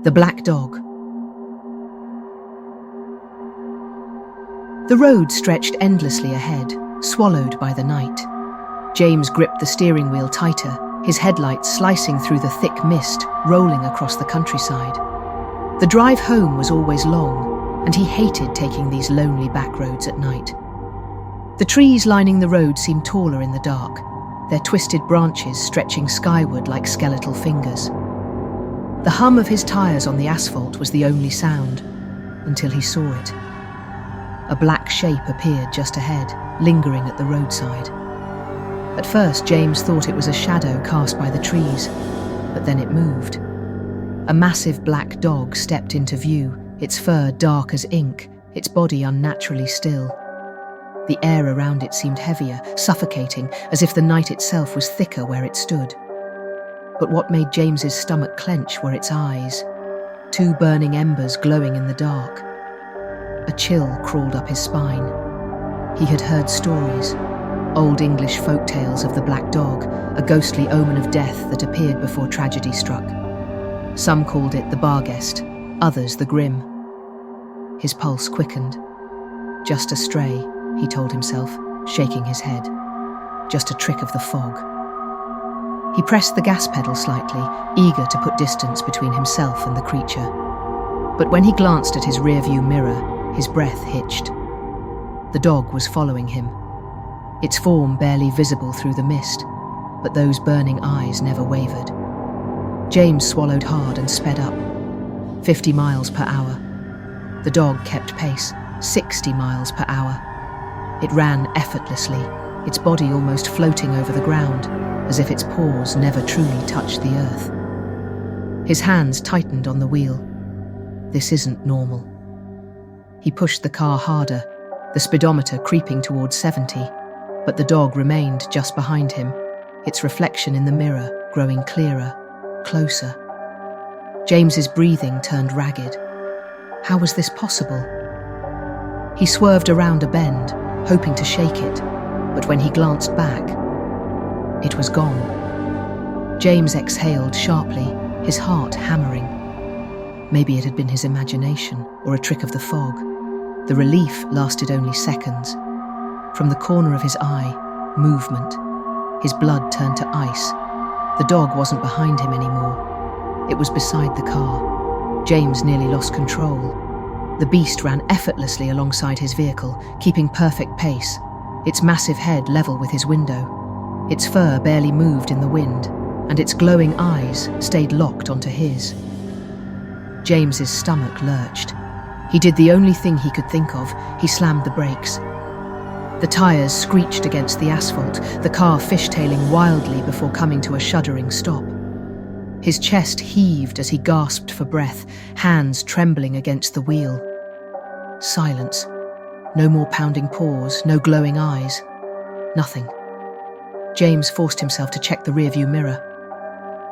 The black dog. The road stretched endlessly ahead, swallowed by the night. James gripped the steering wheel tighter, his headlights slicing through the thick mist, rolling across the countryside. The drive home was always long, and he hated taking these lonely back roads at night. The trees lining the road seemed taller in the dark, their twisted branches stretching skyward like skeletal fingers. The hum of his tires on the asphalt was the only sound, until he saw it. A black shape appeared just ahead, lingering at the roadside. At first, James thought it was a shadow cast by the trees, but then it moved. A massive black dog stepped into view, its fur dark as ink, its body unnaturally still. The air around it seemed heavier, suffocating, as if the night itself was thicker where it stood. But what made James's stomach clench were its eyes, two burning embers glowing in the dark. A chill crawled up his spine. He had heard stories, old English folk tales of the black dog, a ghostly omen of death that appeared before tragedy struck. Some called it the Barguest, others the Grim. His pulse quickened. Just a stray, he told himself, shaking his head. Just a trick of the fog. He pressed the gas pedal slightly, eager to put distance between himself and the creature. But when he glanced at his rearview mirror, his breath hitched. The dog was following him, its form barely visible through the mist, but those burning eyes never wavered. James swallowed hard and sped up. 50 miles per hour. The dog kept pace, 60 miles per hour. It ran effortlessly, its body almost floating over the ground, as if its paws never truly touched the earth. His hands tightened on the wheel. This isn't normal. He pushed the car harder, the speedometer creeping towards 70, but the dog remained just behind him, its reflection in the mirror growing clearer, closer. James's breathing turned ragged. How was this possible? He swerved around a bend, hoping to shake it, but when he glanced back, it was gone. James exhaled sharply, his heart hammering. Maybe it had been his imagination, or a trick of the fog. The relief lasted only seconds. From the corner of his eye, movement. His blood turned to ice. The dog wasn't behind him anymore. It was beside the car. James nearly lost control. The beast ran effortlessly alongside his vehicle, keeping perfect pace, its massive head level with his window. Its fur barely moved in the wind, and its glowing eyes stayed locked onto his. James's stomach lurched. He did the only thing he could think of. He slammed the brakes. The tires screeched against the asphalt, the car fishtailing wildly before coming to a shuddering stop. His chest heaved as he gasped for breath, hands trembling against the wheel. Silence. No more pounding paws, no glowing eyes. Nothing. James forced himself to check the rearview mirror,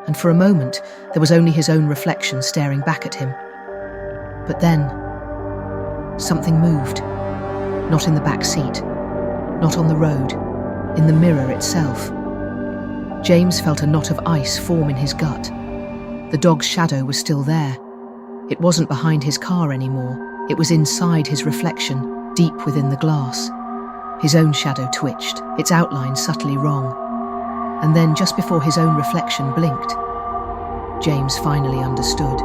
and for a moment there was only his own reflection staring back at him. But then, something moved. Not in the back seat, not on the road, in the mirror itself. James felt a knot of ice form in his gut. The dog's shadow was still there. It wasn't behind his car anymore, it was inside his reflection, deep within the glass. His own shadow twitched, its outline subtly wrong. And then, just before his own reflection blinked, James finally understood.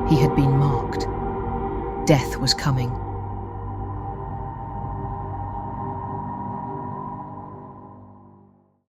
He had been marked. Death was coming.